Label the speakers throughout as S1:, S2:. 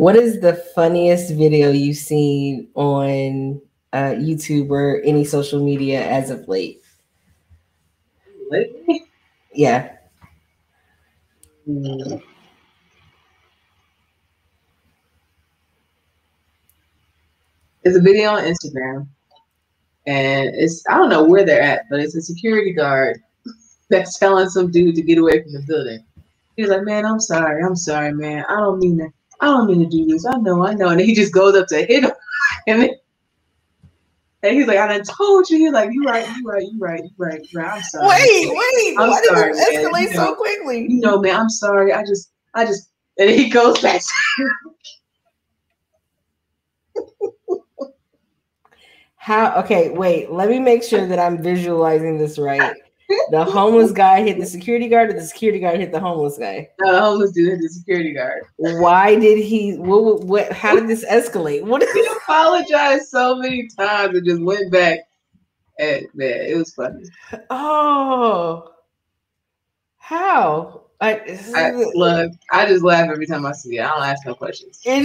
S1: What is the funniest video you've seen on YouTube or any social media as of late?
S2: Lately?
S1: Yeah.
S2: It's a video on Instagram, and I don't know where they're at, but it's a security guard that's telling some dude to get away from the building. He's like, man, I'm sorry, man. I don't mean to do this. I know. And then he just goes up to hit him, and he's like, I done told you. He's like, you right. I'm sorry.
S1: Wait.
S2: I'm
S1: Why
S2: sorry,
S1: did this escalate
S2: man.
S1: so quickly?
S2: Man, I'm sorry. I just, and he goes back.
S1: How? Okay, wait. Let me make sure that I'm visualizing this right. The homeless guy hit the security guard, or the security guard hit the homeless guy?
S2: No, the homeless dude hit the security guard.
S1: Why did he? What? How did this escalate?
S2: He apologized so many times and just went back. And man, it was funny.
S1: Oh, how?
S2: Look, I just laugh every time I see it. I don't ask no questions.
S1: That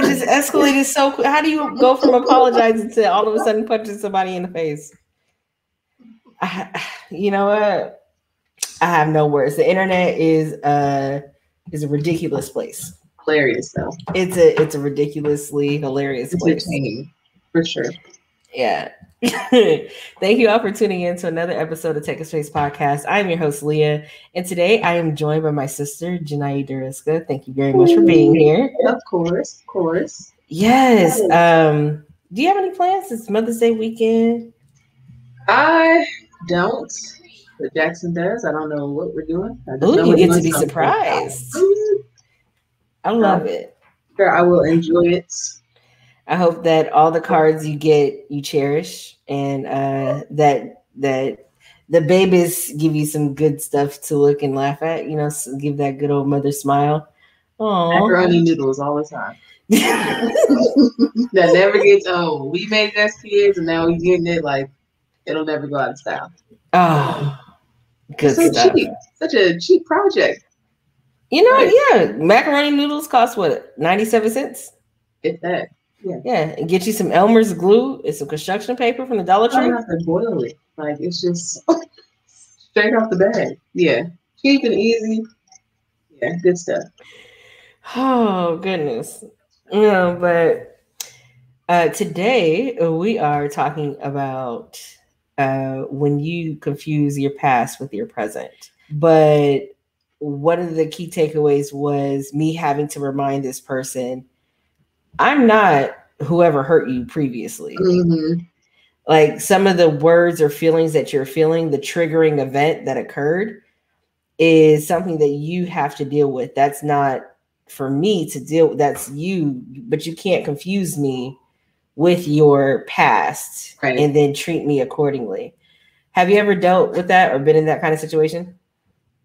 S1: just escalated so quick. How do you go from apologizing to all of a sudden punching somebody in the face? You know what? I have no words. The internet is a ridiculous place.
S2: Hilarious though.
S1: It's a ridiculously hilarious place.
S2: For sure.
S1: Yeah. Thank you all for tuning in to another episode of Take a Space Podcast. I'm your host, Leah, and today I am joined by my sister, Jendayi. Thank you very much for being here.
S2: Of course.
S1: Yes. Do you have any plans? It's Mother's Day weekend.
S2: I don't. But Jackson does. I don't know what we're doing.
S1: You get to be surprised. I love it.
S2: Sure, I will enjoy it.
S1: I hope that all the cards you get, you cherish, and that the babies give you some good stuff to look and laugh at. So give that good old mother smile. Aww.
S2: Macaroni noodles all the time. That never gets old. We made it as kids, and now we're getting it like it'll never go out of style.
S1: Oh, good stuff.
S2: Cheap. Such a cheap project.
S1: Yeah. Macaroni noodles cost what, 97 cents?
S2: If that.
S1: Yeah, and get you some Elmer's glue and some construction paper from the Dollar Tree.
S2: I don't have to boil it. Like, it's just straight off the bag. Yeah, cheap and easy. Yeah, good stuff.
S1: Oh, goodness. But today we are talking about when you confuse your past with your present. But one of the key takeaways was me having to remind this person, I'm not whoever hurt you previously.
S2: Mm-hmm.
S1: Like some of the words or feelings that you're feeling, the triggering event that occurred is something that you have to deal with. That's not for me to deal with. That's you, but you can't confuse me with your past and then treat me accordingly. Have you ever dealt with that or been in that kind of situation?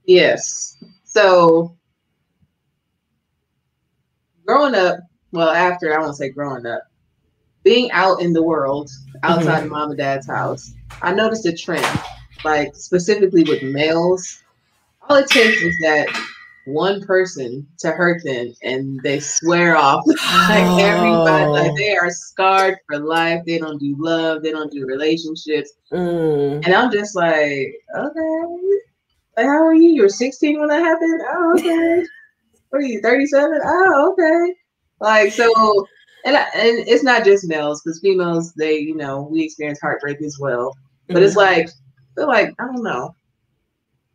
S2: Yes. So growing up, well, after, I won't say growing up, being out in the world, outside of mom and dad's house, I noticed a trend, like specifically with males. All it takes is that one person to hurt them and they swear off like everybody, like they are scarred for life. They don't do love. They don't do relationships. And I'm just like, okay, like, how are you? You were 16 when that happened? Oh, okay. What are you, 37? Oh, okay. Like, so, and it's not just males, because females, they, we experience heartbreak as well. But it's like, I feel like, I don't know.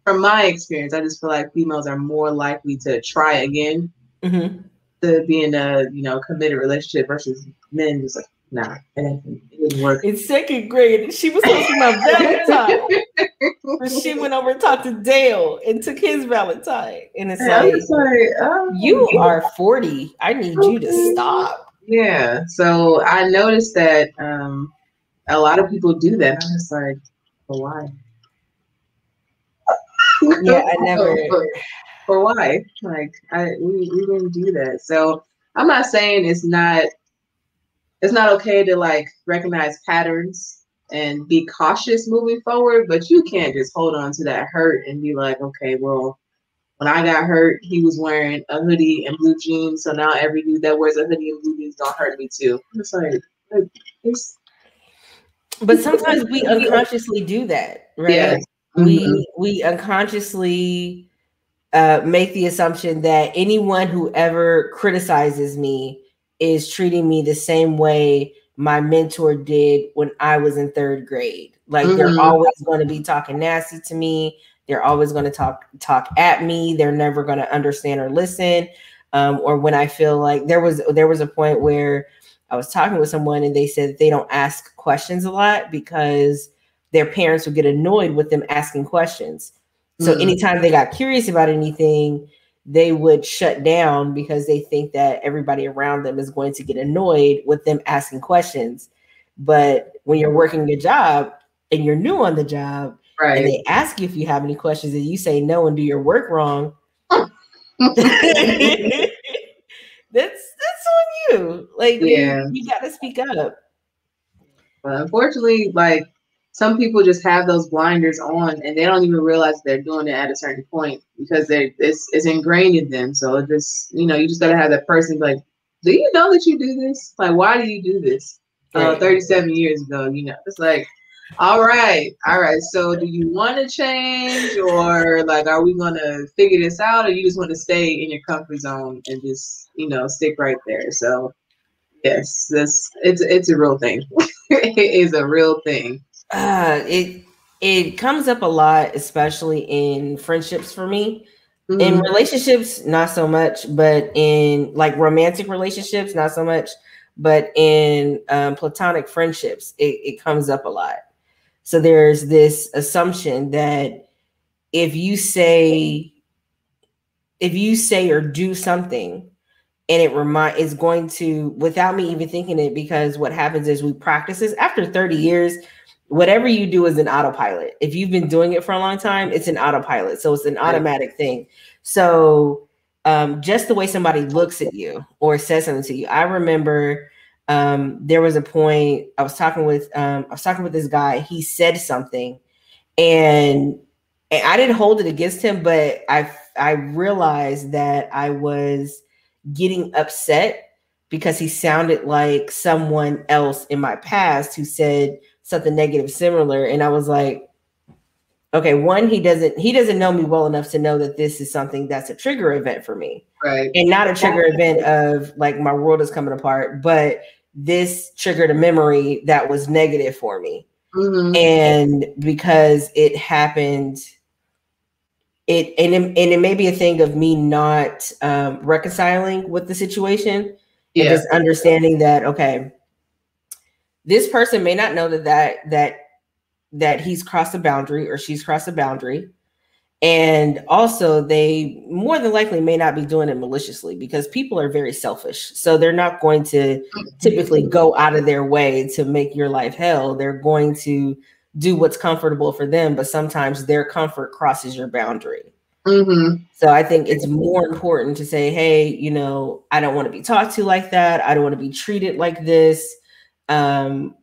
S2: From my experience, I just feel like females are more likely to try again to be in a, committed relationship versus men just like, nah, it didn't work.
S1: In second grade, she was hosting my Valentine. But she went over and talked to Dale and took his Valentine. And it's you are 40. I need you to stop.
S2: Yeah. So I noticed that a lot of people do that. I'm just like, well, why?
S1: Yeah, I never.
S2: Or why? Like, we didn't do that. So I'm not saying it's not okay to like recognize patterns and be cautious moving forward, but you can't just hold on to that hurt and be like, okay, well, When I got hurt, he was wearing a hoodie and blue jeans. So now every dude that wears a hoodie and blue jeans don't hurt me too. It's like it's
S1: But sometimes we unconsciously do that, right?
S2: yes. Mm-hmm.
S1: We unconsciously make the assumption that anyone who ever criticizes me is treating me the same way my mentor did when I was in third grade. Like they're
S2: Mm-hmm.
S1: always going to be talking nasty to me. They're always going to talk at me. They're never going to understand or listen. Or when I feel like there was a point where I was talking with someone and they said that they don't ask questions a lot because their parents would get annoyed with them asking questions. So
S2: Mm-hmm.
S1: anytime they got curious about anything, they would shut down because they think that everybody around them is going to get annoyed with them asking questions. But when you're working your job and you're new on the job and
S2: Right.
S1: they ask you if you have any questions and you say no and do your work wrong, that's on you. Like you
S2: Yeah.
S1: you got to speak up.
S2: But unfortunately, like some people just have those blinders on and they don't even realize they're doing it at a certain point because it's ingrained in them. So it just you just gotta have that person be like, do you know that you do this? Like, why do you do this?
S1: Right.
S2: 37 years ago, it's like, all right. So do you want to change or like, are we gonna figure this out, or you just want to stay in your comfort zone and just stick right there? So yes, it's a real thing. It is a real thing.
S1: It comes up a lot, especially in friendships for me. In
S2: Mm-hmm.
S1: relationships, not so much, but in like romantic relationships, not so much, but in platonic friendships, it comes up a lot. So there's this assumption that if you say if you say or do something and it's going to, without me even thinking it, because what happens is we practice this after 30 years. Whatever you do is an autopilot. If you've been doing it for a long time, it's an autopilot, so it's an
S2: Right.
S1: automatic thing. So just the way somebody looks at you or says something to you. I remember there was a point I was talking with this guy. He said something, and I didn't hold it against him, but I realized that I was getting upset because he sounded like someone else in my past who said something negative similar, and I was like, okay, one, he doesn't know me well enough to know that this is something that's a trigger event for me,
S2: Right.
S1: and not a trigger event of like my world is coming apart, but this triggered a memory that was negative for me.
S2: Mm-hmm.
S1: And because it happened, it may be a thing of me not reconciling with the situation and
S2: Yeah.
S1: just understanding that, okay, this person may not know that he's crossed a boundary or she's crossed a boundary, and also they more than likely may not be doing it maliciously, because people are very selfish, so they're not going to typically go out of their way to make your life hell. They're going to do what's comfortable for them, but sometimes their comfort crosses your boundary.
S2: Mm-hmm.
S1: So I think it's more important to say, hey, I don't want to be talked to like that. I don't want to be treated like this. And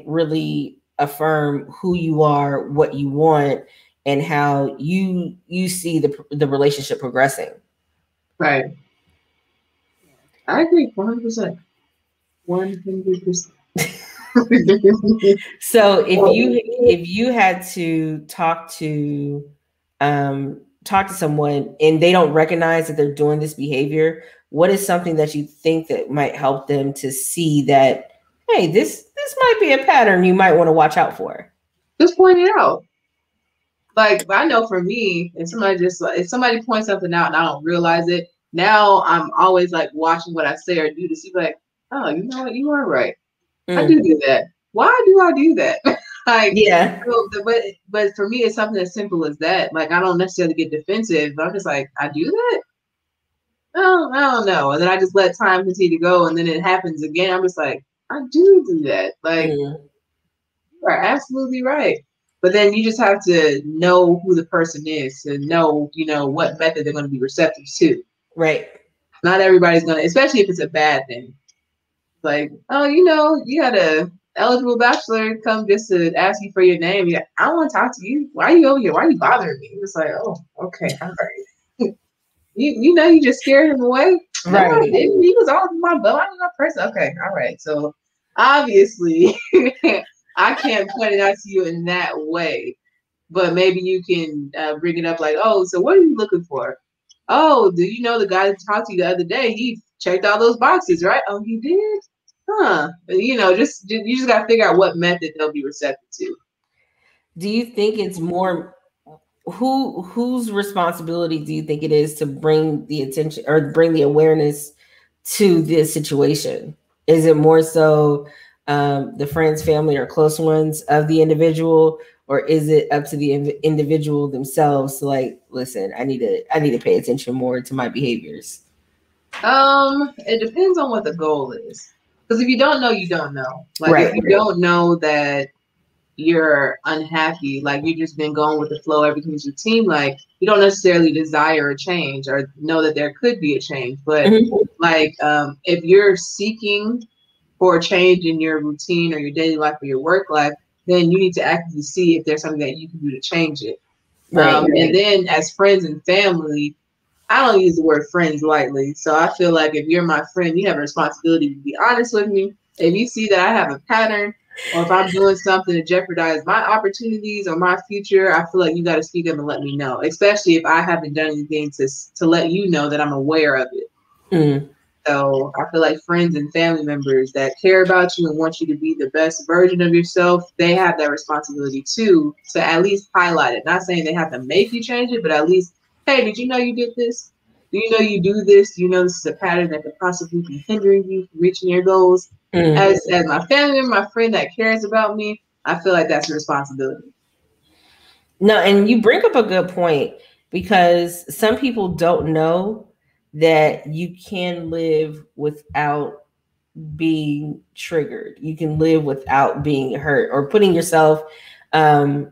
S1: really affirm who you are, what you want, and how you see the relationship progressing.
S2: Right. I agree 100%. 100%.
S1: So if you had to talk to someone and they don't recognize that they're doing this behavior, what is something that you think that might help them to see that, hey, this might be a pattern you might want to watch out for?
S2: Just point it out. Like I know for me, if somebody points something out and I don't realize it, now I'm always like watching what I say or do to see like, oh, you know what, you are right. I
S1: Mm,
S2: do that. Why do I do that? Like,
S1: yeah.
S2: but for me, it's something as simple as that. Like, I don't necessarily get defensive. But I'm just like, I do that. I don't know. And then I just let time continue to go, and then it happens again. I'm just like, I do that. Like,
S1: Mm,
S2: you are absolutely right. But then you just have to know who the person is to know, what method they're going to be receptive to.
S1: right.
S2: Not everybody's going to, especially if it's a bad thing. Like, oh, you had a eligible bachelor come just to ask you for your name. Yeah, I want to talk to you. Why are you over here? Why are you bothering me? It's like, oh, okay, all right. You just scared him away. No, I
S1: Right.
S2: didn't. He was all my butt. I'm not person. Okay, all right. So obviously, I can't point it out to you in that way. But maybe you can bring it up like, oh, so what are you looking for? Oh, do you know the guy that talked to you the other day? He checked all those boxes, right? Oh, he did? Huh. Just you just gotta figure out what method they'll be receptive to.
S1: Do you think it's more whose responsibility do you think it is to bring the attention or bring the awareness to this situation? Is it more so the friends, family, or close ones of the individual, or is it up to the individual themselves to like, listen, I need to pay attention more to my behaviors?
S2: It depends on what the goal is. Because if you don't know, you don't know. Like if
S1: Right.
S2: you don't know that you're unhappy, like you've just been going with the flow, everything's routine, like you don't necessarily desire a change or know that there could be a change. But
S1: Mhm.
S2: like if you're seeking for a change in your routine or your daily life or your work life, then you need to actively see if there's something that you can do to change it.
S1: Right.
S2: And then as friends and family, I don't use the word friends lightly. So I feel like if you're my friend, you have a responsibility to be honest with me. If you see that I have a pattern or if I'm doing something to jeopardize my opportunities or my future, I feel like you got to speak up and let me know, especially if I haven't done anything to let you know that I'm aware of it.
S1: Mm.
S2: So I feel like friends and family members that care about you and want you to be the best version of yourself, they have that responsibility too, to at least highlight it. Not saying they have to make you change it, but at least, hey, did you know you did this? Do you know you do this? Do you know this is a pattern that could possibly be hindering you from reaching your goals?
S1: Mm.
S2: As my family member, my friend that cares about me, I feel like that's a responsibility.
S1: No, and you bring up a good point because some people don't know that you can live without being triggered. You can live without being hurt or um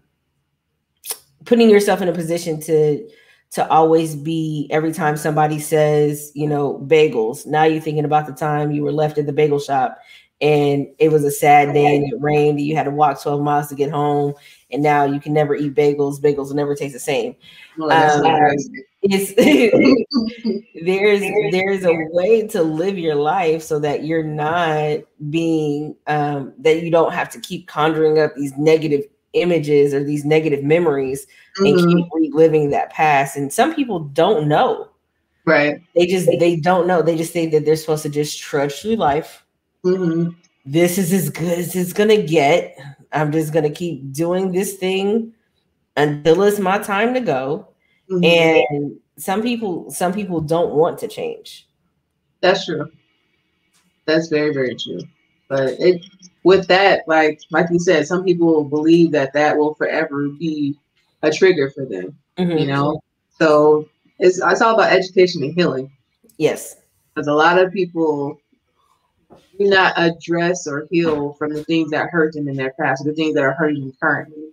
S1: putting yourself in a position to always be, every time somebody says, bagels, now you're thinking about the time you were left at the bagel shop and it was a sad day and it rained and you had to walk 12 miles to get home, and now you can never eat bagels will never taste the same.
S2: Oh, that's so
S1: um
S2: crazy.
S1: it's there's a way to live your life so that you're not being that you don't have to keep conjuring up these negative images or these negative memories and keep reliving that past. And some people don't know.
S2: Right.
S1: They don't know. They just think that they're supposed to just trudge through life.
S2: Mm-hmm.
S1: This is as good as it's gonna get. I'm just gonna keep doing this thing until it's my time to go.
S2: Mm-hmm.
S1: And some people don't want to change.
S2: That's true. That's very, very true. But it with that, like you said, some people believe that that will forever be a trigger for them. You
S1: Mm-hmm.
S2: know, so it's all about education and healing.
S1: Yes.
S2: Because a lot of people do not address or heal from the things that hurt them in their past, or the things that are hurting them currently.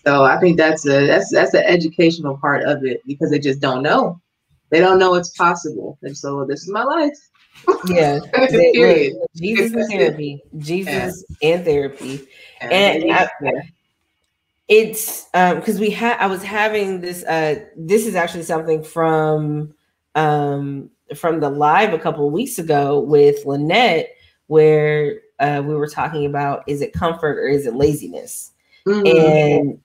S2: So I think that's the educational part of it because they just don't know. They don't know it's possible. And so this is my life.
S1: Yeah. Look,
S2: Period.
S1: Jesus and therapy.
S2: Yeah.
S1: Jesus and therapy.
S2: Yeah,
S1: And
S2: baby. Yeah.
S1: it's because I was having this is actually something from the live a couple of weeks ago with Lynette, where we were talking about, is it comfort or is it laziness?
S2: Mm-hmm.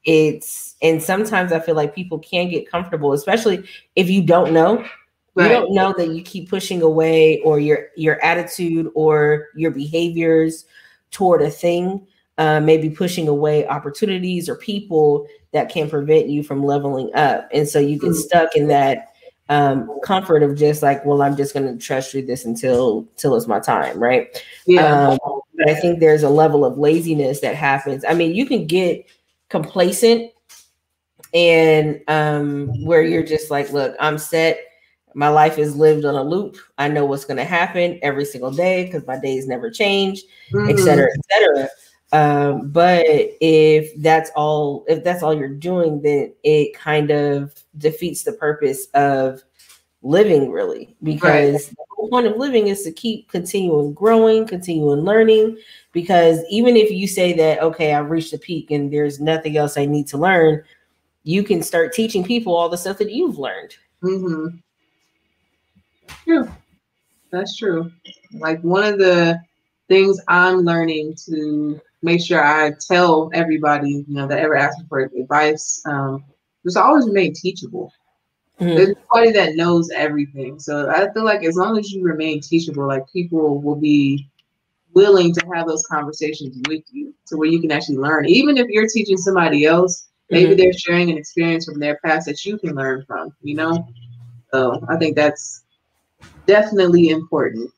S1: And sometimes I feel like people can get comfortable, especially if you don't know. You
S2: Right.
S1: don't know that you keep pushing away, or your attitude or your behaviors toward a thing, maybe pushing away opportunities or people that can prevent you from leveling up. And so you get stuck in that comfort of just like, well, I'm just going to trust through this until it's my time, right?
S2: Yeah.
S1: But I think there's a level of laziness that happens. I mean, you can get complacent and where you're just like, look, I'm set. My life is lived on a loop. I know what's going to happen every single day because my days never change, et
S2: Mm-hmm.
S1: cetera, et cetera. But if that's all you're doing, then it kind of defeats the purpose of living, really,
S2: Right.
S1: because the whole point of living is to keep continuing growing, continuing learning. Because even if you say that, okay, I've reached a peak and there's nothing else I need to learn, you can start teaching people all the stuff that you've learned.
S2: Mm-hmm. True. That's true. Like one of the things I'm learning to make sure I tell everybody, that ever asks me for advice, just always remain teachable. There's
S1: Mm-hmm.
S2: nobody that knows everything. So I feel like as long as you remain teachable, like people will be willing to have those conversations with you to where you can actually learn. Even if you're teaching somebody else, maybe
S1: Mm-hmm.
S2: they're sharing an experience from their past that you can learn from. So I think that's definitely important.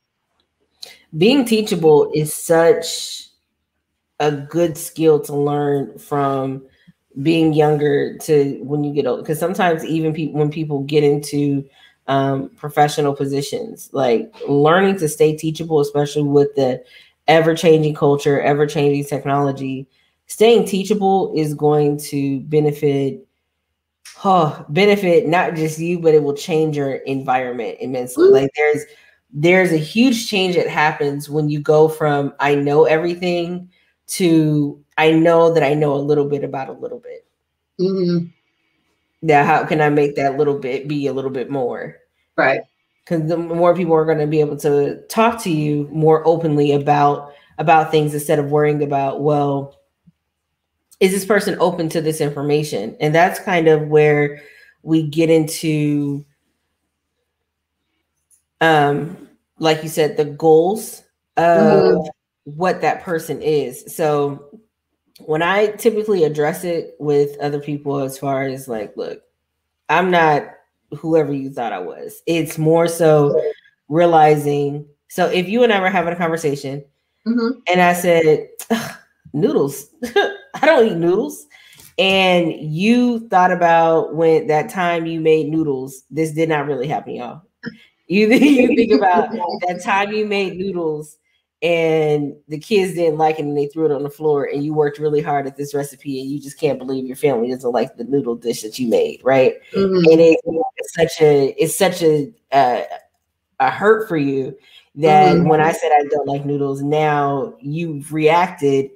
S1: Being teachable is such a good skill to learn from being younger to when you get old, because sometimes even people, when people get into professional positions, like learning to stay teachable, especially with the ever-changing culture, ever-changing technology, staying teachable is going to benefit not just you, but it will change your environment immensely.
S2: Mm-hmm.
S1: Like there's a huge change that happens when you go from I know everything to I know that I know a little bit about a little bit.
S2: Mm-hmm.
S1: Now, how can I make that little bit be a little bit more?
S2: Right.
S1: Because the more people are going to be able to talk to you more openly about things instead of worrying about, well, is this person open to this information? And that's kind of where we get into, like you said, the goals
S2: Mm-hmm.
S1: of what that person is. So when I typically address it with other people, as far as like, look, I'm not whoever you thought I was. It's more so realizing. So if you and I were having a conversation
S2: Mm-hmm.
S1: and I said, noodles, I don't eat noodles. And you thought about when that time you made noodles, this did not really happen, y'all. You think about that time you made noodles and the kids didn't like it and they threw it on the floor and you worked really hard at this recipe and you just can't believe your family doesn't like the noodle dish that you made, right? And
S2: Mm-hmm.
S1: it's such a hurt for you that
S2: Mm-hmm.
S1: when I said I don't like noodles, now you've reacted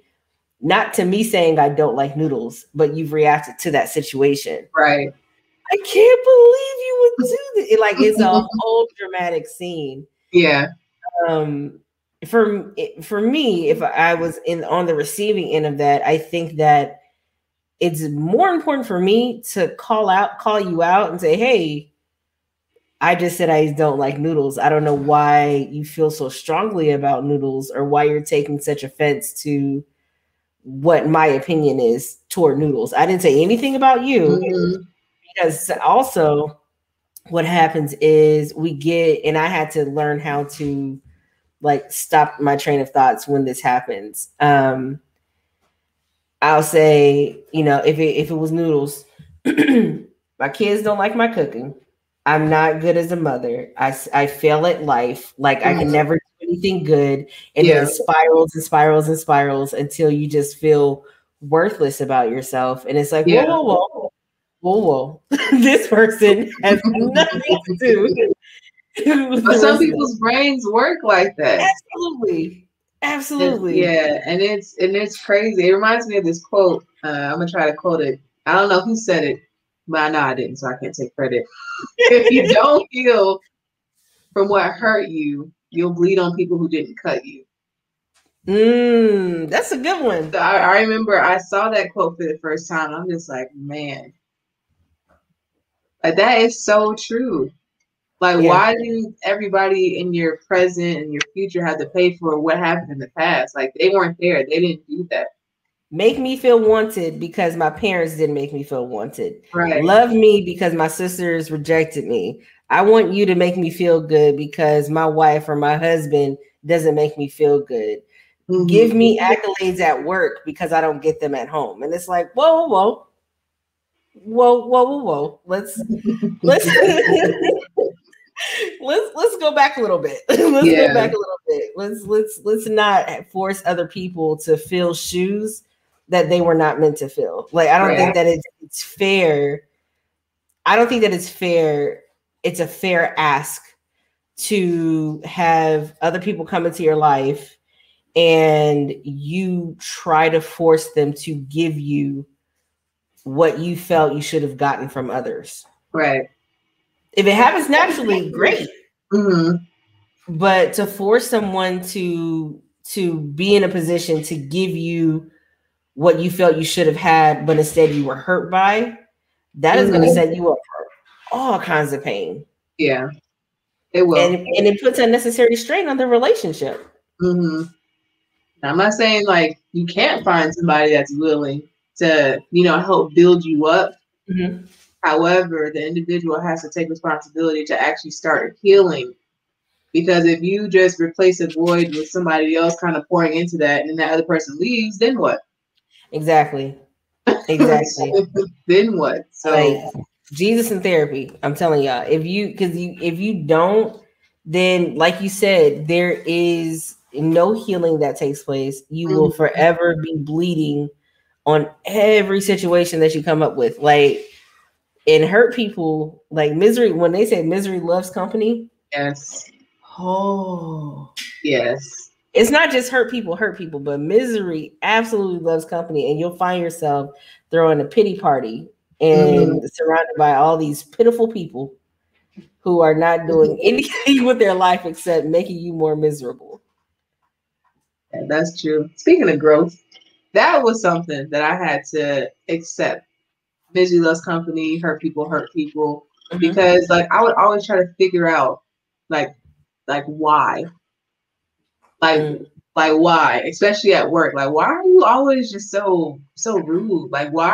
S1: not to me saying I don't like noodles, but you've reacted to that situation.
S2: Right.
S1: I can't believe you would do that. Like it's a whole dramatic scene.
S2: Yeah.
S1: Um, for me, if I was in on the receiving end of that, I think that it's more important for me to call you out, and say, "Hey, I just said I don't like noodles. I don't know why you feel so strongly about noodles, or why you're taking such offense to what my opinion is toward noodles. I didn't say anything about you,
S2: Mm-hmm.
S1: because also." What happens is we get, and I had to learn how to like stop my train of thoughts when this happens. I'll say, if it was noodles, my kids don't like my cooking. I'm not good as a mother. I fail at life. Like I can
S2: Mm-hmm.
S1: never do anything good. And then
S2: Yeah.
S1: it spirals and spirals and spirals until you just feel worthless about yourself. And it's like, whoa,
S2: Yeah.
S1: whoa, whoa, whoa, whoa. This person has nothing to do with
S2: But
S1: the
S2: some
S1: rest of it.
S2: people's brains work like that.
S1: Absolutely.
S2: And
S1: Absolutely.
S2: yeah, and it's crazy. It reminds me of this quote. I'm gonna try to quote it. I don't know who said it, but I know I didn't, so I can't take credit. If you don't heal from what hurt you, you'll bleed on people who didn't cut you.
S1: That's a good one.
S2: So I remember I saw that quote for the first time. I'm just like, man, like that is so true. Like,
S1: Yeah.
S2: why do everybody in your present and your future have to pay for what happened in the past? Like, they weren't there. They didn't do that.
S1: Make me feel wanted because my parents didn't make me feel wanted.
S2: Right.
S1: Love me because my sisters rejected me. I want you to make me feel good because my wife or my husband doesn't make me feel good. Give
S2: Mm-hmm.
S1: me accolades at work because I don't get them at home. And it's like, whoa, whoa, whoa, whoa, whoa, whoa. Let's let's go back a little bit. Let's go
S2: Yeah.
S1: back a little bit. Let's not force other people to fill shoes that they were not meant to fill. Like I don't think
S2: Right.
S1: that it's fair. I don't think that it's fair. It's a fair ask to have other people come into your life and you try to force them to give you what you felt you should have gotten from others.
S2: Right.
S1: If it happens naturally, great.
S2: Mm-hmm.
S1: But to force someone to be in a position to give you what you felt you should have had, but instead you were hurt by, that is going to
S2: Mm-hmm.
S1: set you up for all kinds of pain.
S2: Yeah, it will.
S1: And it puts unnecessary strain on the relationship.
S2: Mm-hmm. I'm not saying like you can't find somebody that's willing to, help build you up.
S1: Mm-hmm.
S2: However, the individual has to take responsibility to actually start healing. Because if you just replace a void with somebody else kind of pouring into that and then that other person leaves, then what?
S1: Exactly. Exactly.
S2: Then what?
S1: Like
S2: So,
S1: Jesus in therapy. I'm telling y'all, if you don't, then like you said, there is no healing that takes place. You will
S2: mhm,
S1: forever be bleeding on every situation that you come up with. Like, and hurt people, like misery, when they say misery loves company,
S2: yes,
S1: oh,
S2: yes.
S1: it's not just hurt people, but misery absolutely loves company. And you'll find yourself throwing a pity party
S2: Mm-hmm.
S1: and surrounded by all these pitiful people who are not doing anything with their life except making you more miserable.
S2: Yeah, that's true. Speaking of growth, that was something that I had to accept. Misery loves company, hurt people.
S1: Mm-hmm.
S2: Because like I would always try to figure out like why. Like
S1: Mm,
S2: why? Especially at work. Like why are you always just so rude? Like why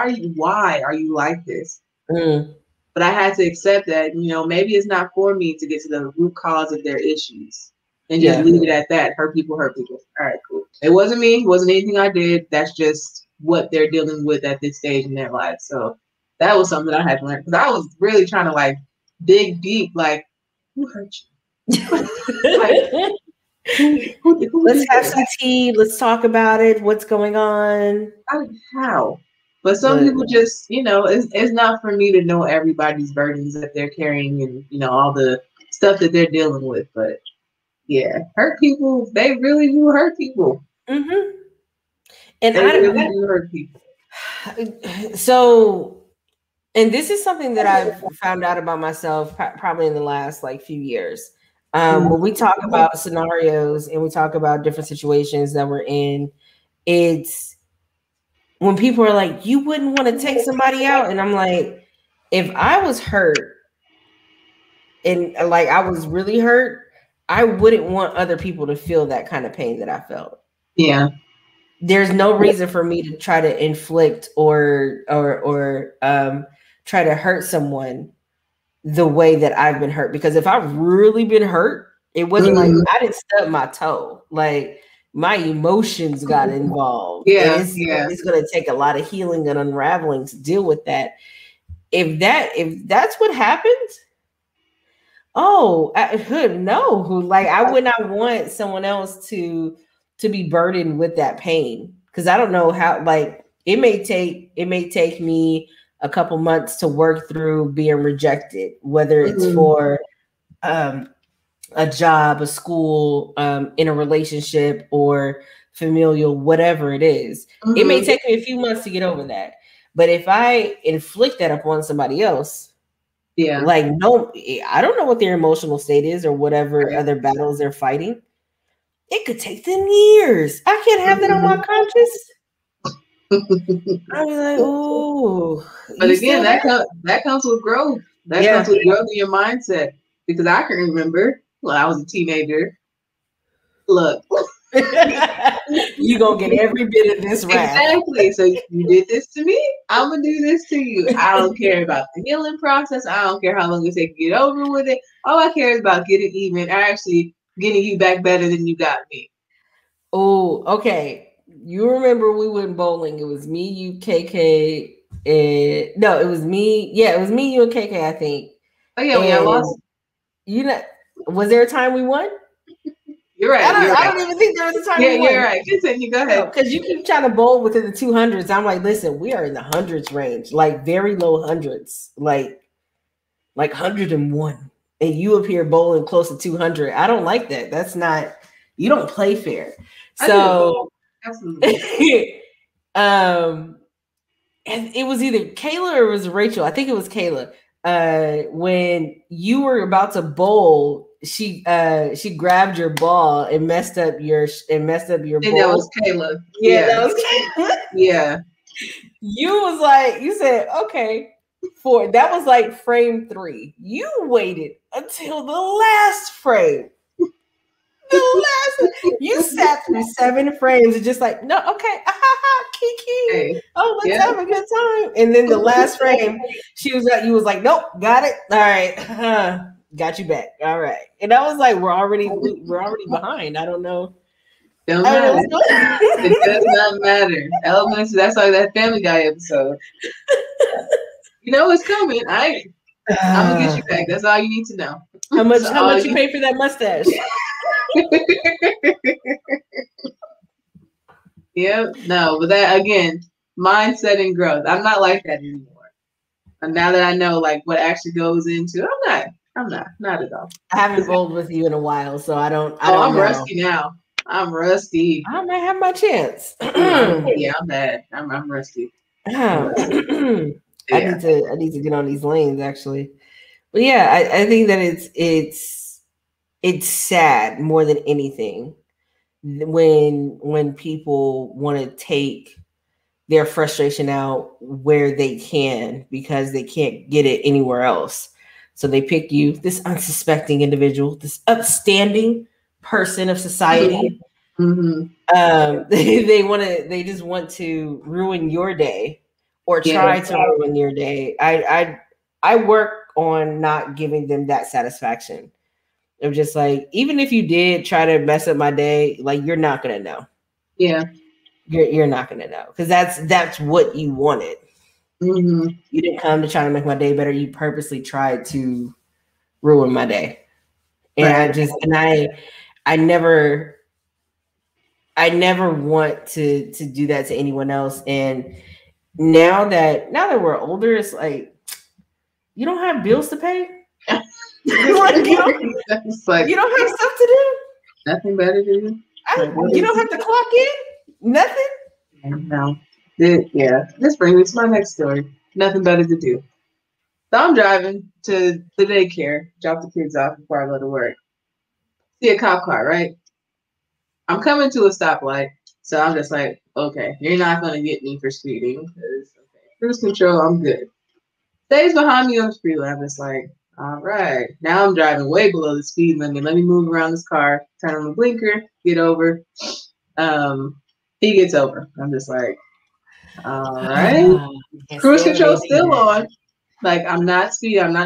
S2: are you like this?
S1: mm,
S2: But I had to accept that, maybe it's not for me to get to the root cause of their issues and just
S1: yeah.
S2: leave it at that. Hurt people, hurt people. All right, cool. It wasn't me, it wasn't anything I did. That's just what they're dealing with at this stage in their life. So that was something I had to learn because I was really trying to like dig deep, like, who hurt you? Like, who
S1: Let's
S2: did
S1: have
S2: this?
S1: some tea. Let's talk about it. What's going on?
S2: How? But some
S1: Look,
S2: people just, it's not for me to know everybody's burdens that they're carrying and, all the stuff that they're dealing with. But yeah, hurt people, they really do hurt people.
S1: mm-hmm. And
S2: They really do hurt people.
S1: so, and this is something that I've found out about myself probably in the last like few years. When we talk about scenarios and we talk about different situations that we're in, it's when people are like, you wouldn't want to take somebody out. And I'm like, if I was hurt and like I was really hurt, I wouldn't want other people to feel that kind of pain that I felt.
S2: Yeah.
S1: There's no reason for me to try to inflict or try to hurt someone the way that I've been hurt. Because if I've really been hurt, it wasn't like
S2: Mhm.
S1: I didn't stub my toe. Like my emotions got involved, and
S2: Yeah. Yeah.
S1: it's going to take a lot of healing and unraveling to deal with that. If that's what happens, oh, no, like I would not want someone else to be burdened with that pain because I don't know how. Like it may take me a couple months to work through being rejected, whether it's
S2: Mhm.
S1: for um, a job, a school, in a relationship, or familial, whatever it is. It may
S2: Mhm.
S1: take me a few months to get over that. But if I inflict that upon somebody else,
S2: Yeah.
S1: like, no, I don't know what their emotional state is or whatever
S2: Right.
S1: other battles they're fighting. It could take them years. I can't have that on my
S2: Mhm.
S1: conscience. I'll be like, oh,
S2: But
S1: you
S2: again,
S1: still there?
S2: that comes with growth. That comes
S1: Yeah.
S2: with growth in your mindset. Because I can remember when I was a teenager. Look,
S1: You gonna get every bit of this wrath.
S2: exactly. So you did this to me. I'm gonna do this to you. I don't care about the healing process. I don't care how long it takes to get over with it. All I care is about getting even. Actually, getting you back better than you got me.
S1: Oh, okay. You remember we went bowling. It was me, you, KK, and no, it was me. Yeah, it was me, you, and KK, I think.
S2: Oh yeah, when y'all
S1: And
S2: lost,
S1: you know, was there a time we won?
S2: you're right. You're
S1: I
S2: right.
S1: don't even think there was a time
S2: Yeah,
S1: we
S2: you're
S1: won.
S2: right. Continue. Go
S1: No,
S2: ahead.
S1: because you keep trying to bowl within the 200s. I'm like, listen, we are in the hundreds range, like very low hundreds, like 101. And you appear bowling close to 200. I don't like that. That's not, you don't play fair.
S2: I do.
S1: So,
S2: Absolutely.
S1: um, and it was either Kayla or it was Rachel. I think it was Kayla. When you were about to bowl she grabbed your ball and messed up your
S2: And
S1: bowl.
S2: that was Kayla.
S1: Yeah, that was Kayla.
S2: Yeah.
S1: You said, okay, that was like frame 3. You waited until the last frame. You sat through 7 frames and just like, no, okay, kiki.
S2: Hey.
S1: Oh, let's have a good time. And then the last frame, you was like, nope, got it. All right, got you back. All right. And I was like, we're already behind. I don't know.
S2: Don't matter. It does not matter. Elements. That's like that Family Guy episode. You know it's coming. I'm gonna get you back. That's all you need to know.
S1: How much you pay for that mustache?
S2: Yep. No, but that again, mindset and growth. I'm not like that anymore. And now that I know like what actually goes into, I'm not at all.
S1: I haven't rolled with you in a while, so I don't.
S2: I'm rusty now. I'm rusty.
S1: I might have my chance.
S2: Yeah, I'm bad. I'm rusty.
S1: I need to get on these lanes actually. But yeah, I think that it's sad more than anything when people want to take their frustration out where they can because they can't get it anywhere else. So they pick you, this unsuspecting individual, this upstanding person of society.
S2: Mm-hmm.
S1: They just want to ruin your day or try to ruin your day. I work on not giving them that satisfaction. I'm just like, even if you did try to mess up my day, like you're not gonna know.
S2: Yeah.
S1: You're not gonna know because that's what you wanted.
S2: Mm-hmm.
S1: You didn't come to try to make my day better. You purposely tried to ruin my day. And I never want to do that to anyone else. And now that we're older, it's like you don't have bills to pay. You don't have stuff to do.
S2: Nothing better to do.
S1: You don't have to clock in. Nothing.
S2: No. This brings me to my next story. Nothing better to do. So I'm driving to the daycare, drop the kids off before I go to work. See a cop car, right? I'm coming to a stoplight, so I'm just like, okay, you're not going to get me for speeding. Cruise control, I'm good. Stays behind me on the freeway. I'm just like, all right. Now I'm driving way below the speed limit. Let me move around this car, turn on the blinker, get over. He gets over. I'm just like, all right. Cruise control still on. Like I'm not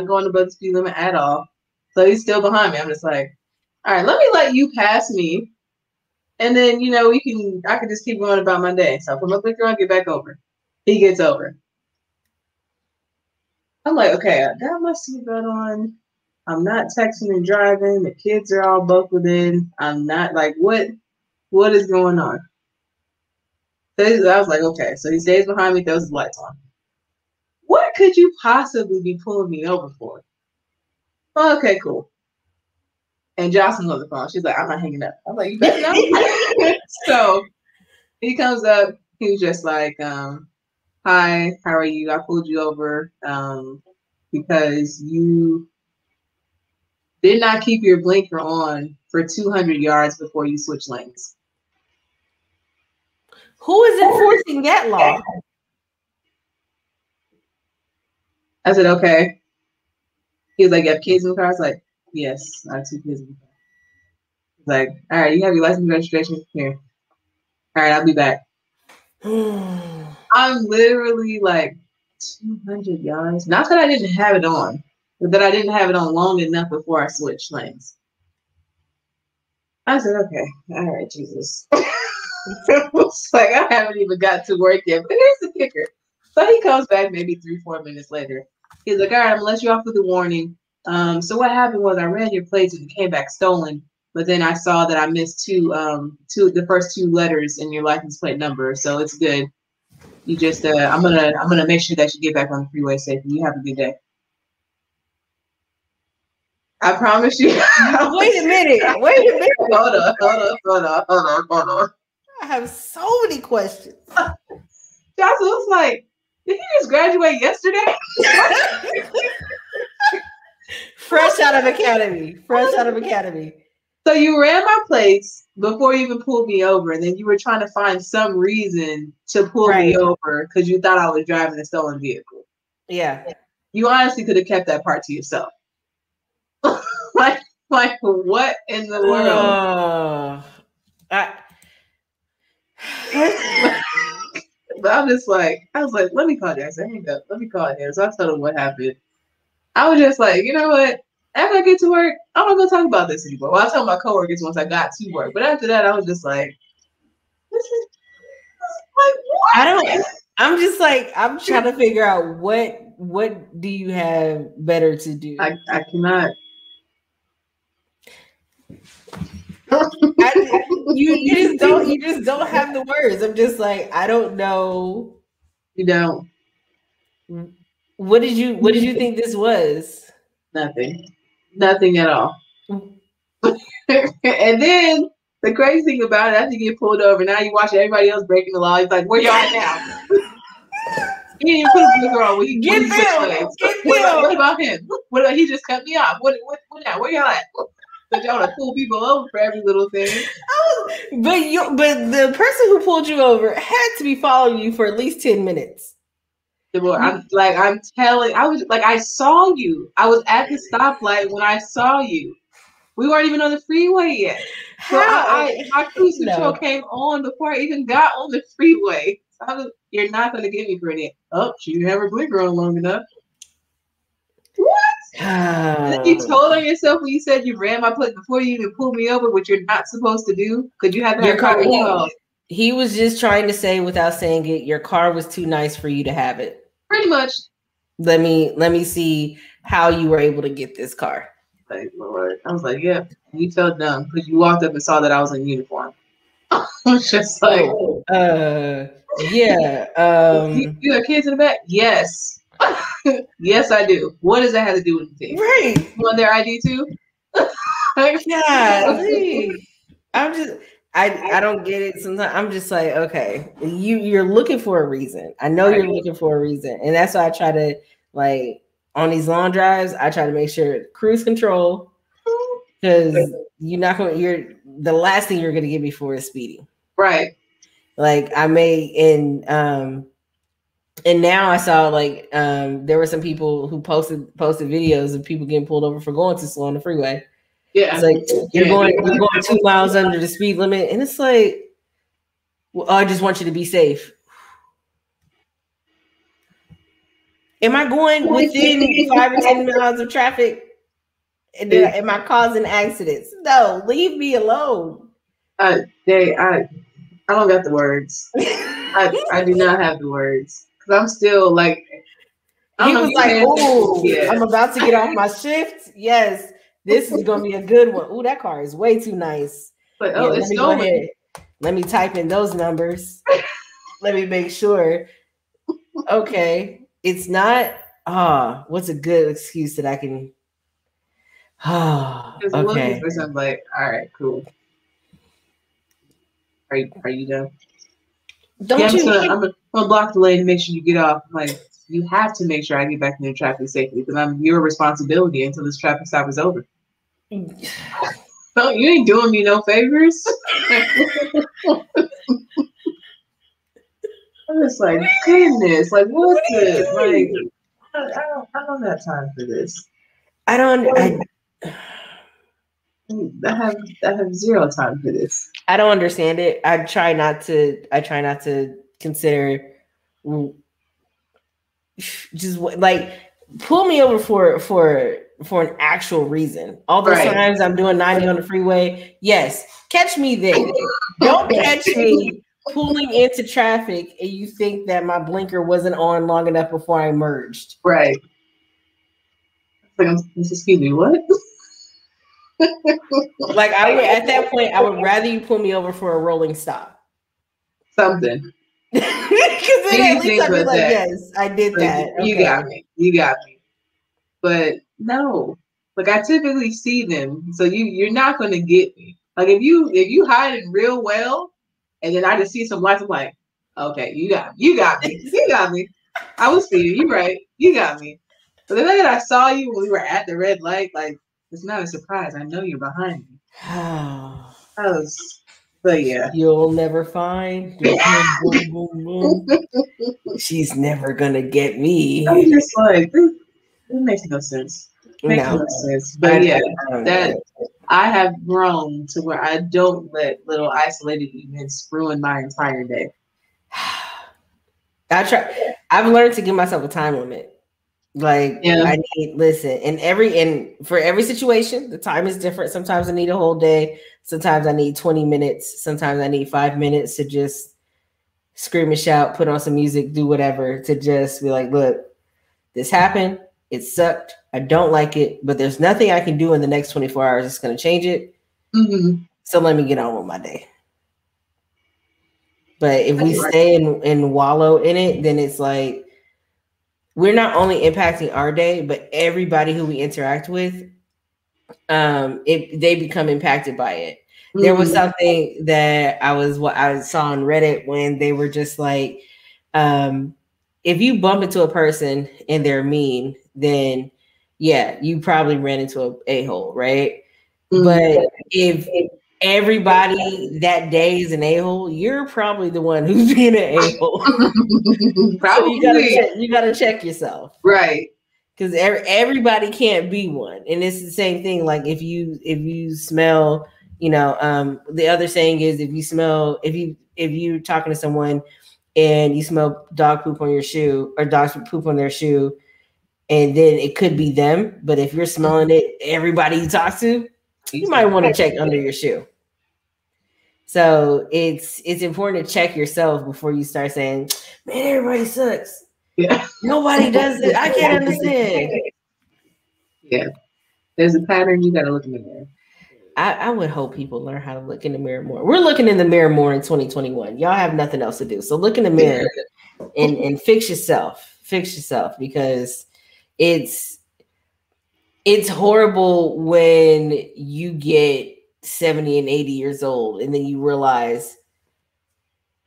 S2: going above the speed limit at all. So he's still behind me. I'm just like, all right, let me let you pass me. And then, I can just keep going about my day. So I put my blinker on, get back over. He gets over. I'm like, okay, I got my seatbelt on. I'm not texting and driving. The kids are all buckled in. I'm not like, what is going on? So I was like, okay. So he stays behind me, throws his lights on. What could you possibly be pulling me over for? Oh, okay, cool. And Jocelyn's on the phone. She's like, I'm not hanging up. I'm like, you better not. So he comes up. He was just like, hi, how are you? I pulled you over because you did not keep your blinker on for 200 yards before you switch lanes.
S1: Who is enforcing that law?
S2: I said, okay. He was like, you have kids in the car? I was like, yes, I have 2 kids in the car. He's like, all right, you have your license and registration here. All right, I'll be back. I'm literally like 200 yards. Not that I didn't have it on, but that I didn't have it on long enough before I switched lanes. I said, okay, all right, Jesus. It's like I haven't even got to work yet. But here's the kicker. So he comes back maybe 3-4 minutes later. He's like, all right, I'm gonna let you off with a warning. So what happened was I ran your plates and it came back stolen. But then I saw that I missed the first 2 letters in your license plate number. So it's good. You just I'm gonna make sure that you get back on the freeway safely. You have a good day. I promise you.
S1: Wait a minute.
S2: Hold on.
S1: I have so many questions.
S2: Jocelyn was like, did he just graduate yesterday?
S1: Fresh out of academy. Fresh out of academy.
S2: So you ran my plates before you even pulled me over, and then you were trying to find some reason to pull me over because you thought I was driving a stolen vehicle.
S1: Yeah.
S2: You honestly could have kept that part to yourself. like what in the world? But I was like, let me call Jackson. Hang up. Let me call him. So I told him what happened. I was just like, you know what? After I get to work, I'm not gonna talk about this anymore. Well, I'll tell my coworkers once I got to work. But after that, I was just like, this is like what?
S1: I'm just like, I'm trying to figure out what do you have better to do?
S2: I cannot.
S1: You just don't have the words. I'm just like, I don't know.
S2: You don't.
S1: What did you think this was?
S2: Nothing at all. And then the crazy thing about it, after you get pulled over, now you watch everybody else breaking the law. He's like, where y'all at now? He didn't even put a blinker on. What about him? What about he just cut me off? What now? Where y'all at? But y'all want to pull people over for every little thing.
S1: But the person who pulled you over had to be following you for at least 10 minutes.
S2: I saw you. I was at the stoplight when I saw you. We weren't even on the freeway yet. So my cruise control came on before I even got on the freeway. So you're not going to get me for any. Oh, she didn't have her blinker on long enough. What? And you told on yourself when you said you ran my plate before you even pulled me over, which you're not supposed to do because you had that car.
S1: He was just trying to say without saying it, your car was too nice for you to have it.
S2: Pretty much. Let
S1: me see how you were able to get this car.
S2: Thank Lord. I was like, yeah, you felt dumb because you walked up and saw that I was in uniform. I was just like,
S1: yeah.
S2: You have kids in the back? Yes. Yes, I do. What does that have to do with the thing?
S1: Right.
S2: You want their ID too?
S1: Yeah. I don't get it sometimes. I'm just like, okay, you're looking for a reason. I know you're looking for a reason. And that's why I try to, like, on these long drives, I try to make sure cruise control, because the last thing you're going to get me for is speeding.
S2: Right.
S1: Like and now I saw there were some people who posted videos of people getting pulled over for going too slow on the freeway.
S2: Yeah.
S1: It's like you're going 2 miles under the speed limit, and it's like, well, I just want you to be safe. Am I going within 5 or 10 miles of traffic? And am I causing accidents? No, leave me alone.
S2: I don't got the words. I do not have the words because I'm still like.
S1: He was like, "Oh, yeah. I'm about to get off my shift. Yes, this is gonna be a good one. Oh, that car is way too nice.
S2: But let me go ahead.
S1: Let me type in those numbers. Let me make sure. Okay, it's not. What's a good excuse that I can?
S2: Okay. For something like, all right, cool. Are you done? I'm gonna block the lane and make sure you get off. Like, you have to make sure I get back into traffic safely because I'm your responsibility until this traffic stop is over. No, you ain't doing me no favors. I'm just like, goodness, like what's this? Like, I don't have time for this.
S1: I
S2: have zero time for this.
S1: I don't understand it. I try not to consider just like pull me over for an actual reason. All those times I'm doing 90 on the freeway, yes, catch me there. Don't catch me pulling into traffic and you think that my blinker wasn't on long enough before I merged.
S2: Right. Like, excuse me, what?
S1: Like at that point, I would rather you pull me over for a rolling stop.
S2: Something.
S1: Because then at least I'd be like, yes, I did that.
S2: You got me. But no, like I typically see them, so you're not going to get me. Like if you hide it real well, and then I just see some lights, I'm like, okay, you got me. I was speeding. You're right. You got me. But the fact that I saw you when we were at the red light, like, it's not a surprise. I know you're behind me. I was, but yeah.
S1: You'll never find. Boom, boom, boom, boom. She's never gonna get me.
S2: I'm just like, this, it makes no sense. Makes
S1: No,
S2: no sense. But yeah,
S1: I don't
S2: that
S1: know.
S2: I have grown to where I don't let little isolated events ruin my entire day.
S1: I try. I've learned to give myself a time limit. Like
S2: Yeah.
S1: I need listen, and for every situation, the time is different. Sometimes I need a whole day. Sometimes I need 20 minutes. Sometimes I need 5 minutes to just scream and shout, put on some music, do whatever to just be like, look, this happened. It sucked. I don't like it, but there's nothing I can do in the next 24 hours that's going to change it.
S2: Mm-hmm.
S1: So let me get on with my day. But if we
S2: That's right.
S1: stay and wallow in it, then it's like we're not only impacting our day, but everybody who we interact with, they become impacted by it. There was
S2: Mm-hmm.
S1: something that what I saw on Reddit when they were just like, if you bump into a person and they're mean, then yeah, you probably ran into a hole, right?
S2: Mm-hmm.
S1: But if everybody that day is an a-hole, you're probably the one who's being an a-hole. So
S2: Probably.
S1: you gotta check yourself
S2: Right.
S1: because everybody can't be one, and it's the same thing. Like if you smell, the other saying is if you're talking to someone and you smell dog poop on your shoe or dog poop on their shoe, and then it could be them. But if you're smelling it, everybody you talk to, you might want to check under your shoe. So it's important to check yourself before you start saying, "Man, everybody sucks.
S2: Yeah.
S1: Nobody does it. I can't understand."
S2: Yeah. There's a pattern. You got to look in the mirror.
S1: I would hope people learn how to look in the mirror more. We're looking in the mirror more in 2021. Y'all have nothing else to do. So look in the mirror and fix yourself. Fix yourself because it's horrible when you get 70 and 80 years old and then you realize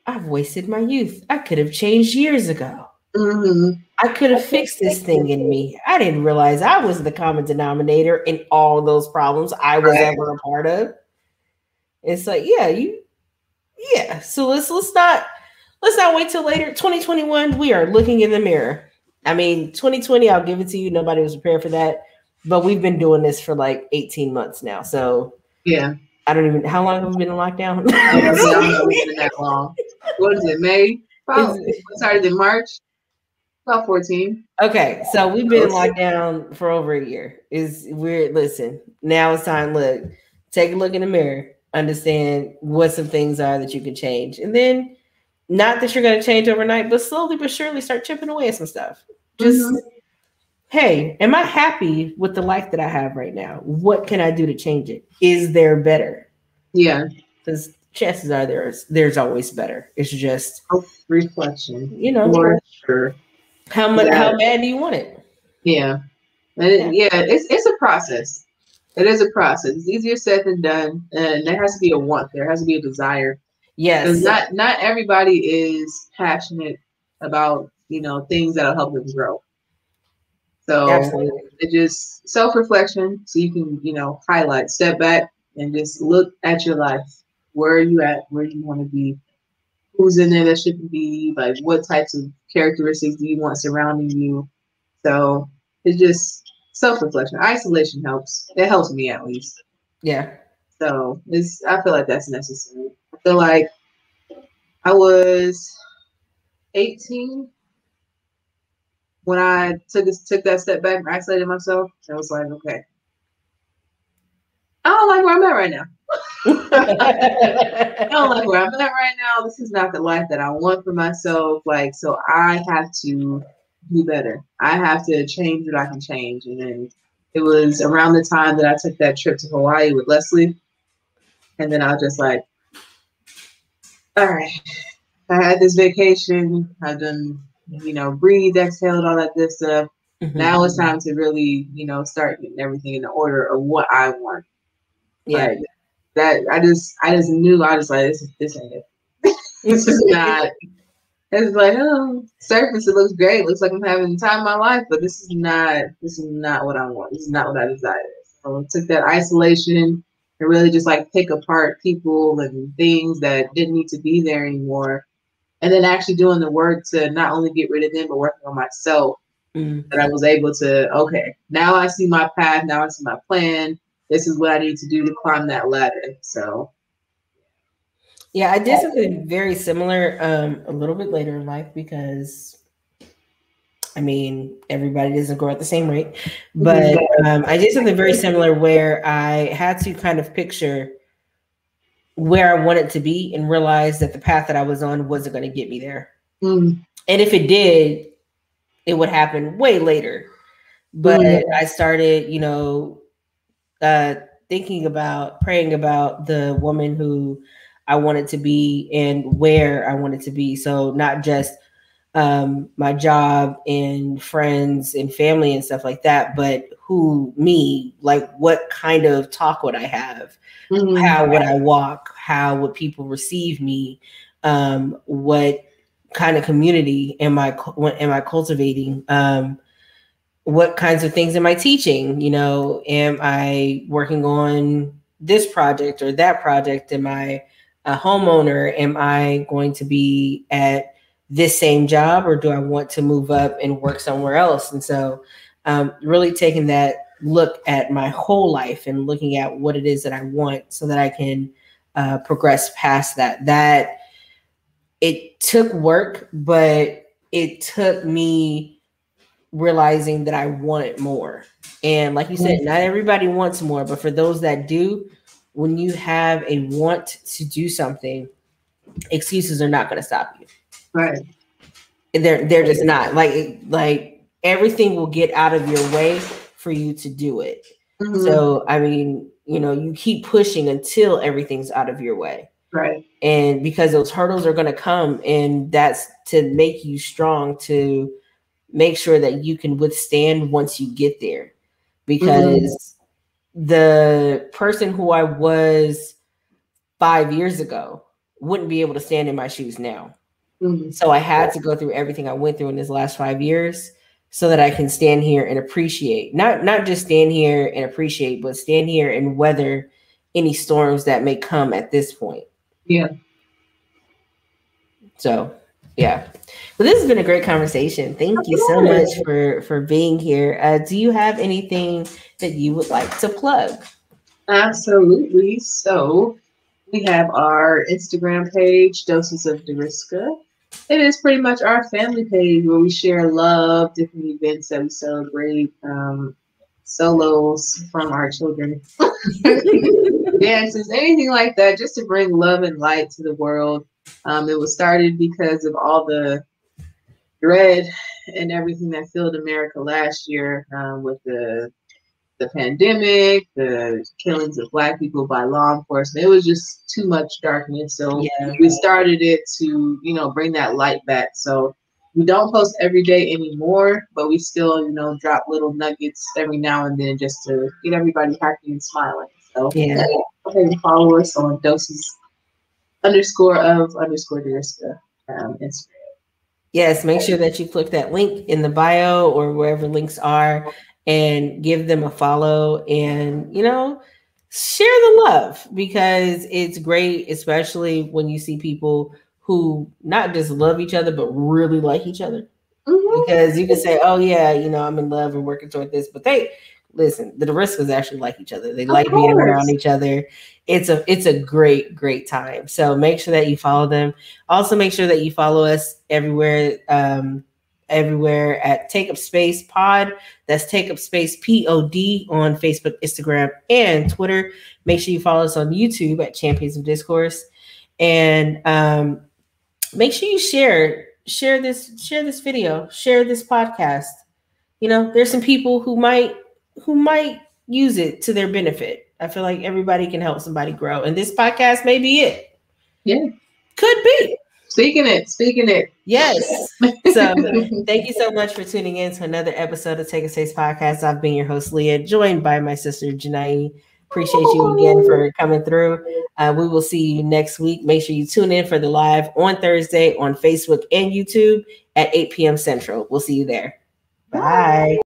S1: I've wasted my youth. I could have changed years ago.
S2: Mm-hmm.
S1: I could have fixed this thing in me. I didn't realize I was the common denominator in all those problems I was ever a part of. It's like, yeah. So let's not wait till later. 2021, we are looking in the mirror. I mean, 2020, I'll give it to you. Nobody was prepared for that. But we've been doing this for like 18 months now. So
S2: yeah.
S1: I don't even how long have we been in lockdown?
S2: I don't know it's been that long. What is it, May? Started in March. About 14.
S1: Okay, so we've been in lockdown for over a year. Is weird. Listen, now it's time. Look, take a look in the mirror. Understand what some things are that you can change, and then not that you're going to change overnight, but slowly but surely start chipping away at some stuff. Just hey, am I happy with the life that I have right now? What can I do to change it? Is there better?
S2: Yeah,
S1: because chances are there's always better. It's just
S2: reflection.
S1: For
S2: sure.
S1: How bad do you want it?
S2: Yeah. It's a process. It is a process. It's easier said than done, and there has to be a want. There has to be a desire.
S1: Yes.
S2: Because not everybody is passionate about things that'll help them grow. So
S1: absolutely,
S2: it just self-reflection, so you can highlight, step back, and just look at your life. Where are you at? Where do you want to be? Who's in there that shouldn't be? Like, what types of characteristics do you want surrounding you? So it's just self-reflection. Isolation helps. It helps me at least.
S1: Yeah.
S2: So I feel like that's necessary. I feel like I was 18 when I took that step back and isolated myself. I was like, okay, I don't like where I'm at right now. I don't like where I'm at right now. This is not the life that I want for myself. Like, so I have to do better. I have to change what I can change. And then it was around the time that I took that trip to Hawaii with Leslie. And then I was just like, all right, I had this vacation. I've done, breathe, exhaled, all that good stuff. Mm-hmm. Now it's time to really, start getting everything in the order of what I want. Yeah. Like, that I just knew I was like, this ain't it. This is not It's like, oh, surface, it looks great. It looks like I'm having the time of my life, but this is not what I want. This is not what I desire. So I took that isolation and really just like pick apart people and things that didn't need to be there anymore. And then actually doing the work to not only get rid of them, but working on myself. That I was able to, okay, now I see my path, now I see my plan. This is what I need to do to climb that ladder. So
S1: Yeah, I did something very similar a little bit later in life because I mean, everybody doesn't grow at the same rate, but I did something very similar where I had to kind of picture where I wanted to be and realize that the path that I was on wasn't going to get me there. And if it did, it would happen way later. But I started, thinking about, praying about the woman who I wanted to be and where I wanted to be. So not just my job and friends and family and stuff like that, but like what kind of talk would I have? How would I walk? How would people receive me? What kind of community am I cultivating? What kinds of things am I teaching? Am I working on this project or that project? Am I a homeowner? Am I going to be at this same job, or do I want to move up and work somewhere else? And so really taking that look at my whole life and looking at what it is that I want so that I can progress past that it took work, but it took me realizing that I wanted more. And like you said, not everybody wants more, but for those that do, when you have a want to do something, excuses are not going to stop you.
S2: Right.
S1: They're just not. Like everything will get out of your way for you to do it. So I mean, you keep pushing until everything's out of your way.
S2: Right.
S1: And because those hurdles are going to come, and that's to make you strong, to make sure that you can withstand once you get there. Because the person who I was 5 years ago wouldn't be able to stand in my shoes now. So I had to go through everything I went through in this last 5 years so that I can stand here and appreciate, not just stand here and appreciate, but stand here and weather any storms that may come at this point.
S2: Yeah.
S1: So, yeah. Well, this has been a great conversation. Thank you so much for being here. Do you have anything that you would like to plug?
S2: Absolutely. So we have our Instagram page, Doses of Deriska. It is pretty much our family page where we share love, different events that we celebrate, solos from our children, dances, anything like that, just to bring love and light to the world. It was started because of all the dread and everything that filled America last year with the pandemic, the killings of Black people by law enforcement. It was just too much darkness. So we started it to, bring that light back. So we don't post every day anymore, but we still, drop little nuggets every now and then just to get everybody happy and smiling. So go ahead and follow us on doses_of_Deriska Instagram.
S1: Yes, make sure that you click that link in the bio or wherever links are and give them a follow, and share the love, because it's great, especially when you see people who not just love each other but really like each other. Because you can say, oh yeah, I'm in love and working toward this, but the Deriskas actually like each other. They like being around each other. It's a great time. So make sure that you follow them. Also make sure that you follow us everywhere at Take Up Space Pod. That's Take Up Space POD on Facebook, Instagram, and Twitter. Make sure you follow us on YouTube at Champions of Discourse, and make sure you share this video, share this podcast. There's some people who might use it to their benefit. I feel like everybody can help somebody grow, and this podcast may be it.
S2: Yeah,
S1: could be.
S2: Speaking it.
S1: Yes. So thank you so much for tuning in to another episode of Take a Space Podcast. I've been your host, Leah, joined by my sister, Jendayi. Appreciate you again for coming through. We will see you next week. Make sure you tune in for the live on Thursday on Facebook and YouTube at 8 p.m. Central. We'll see you there. Bye.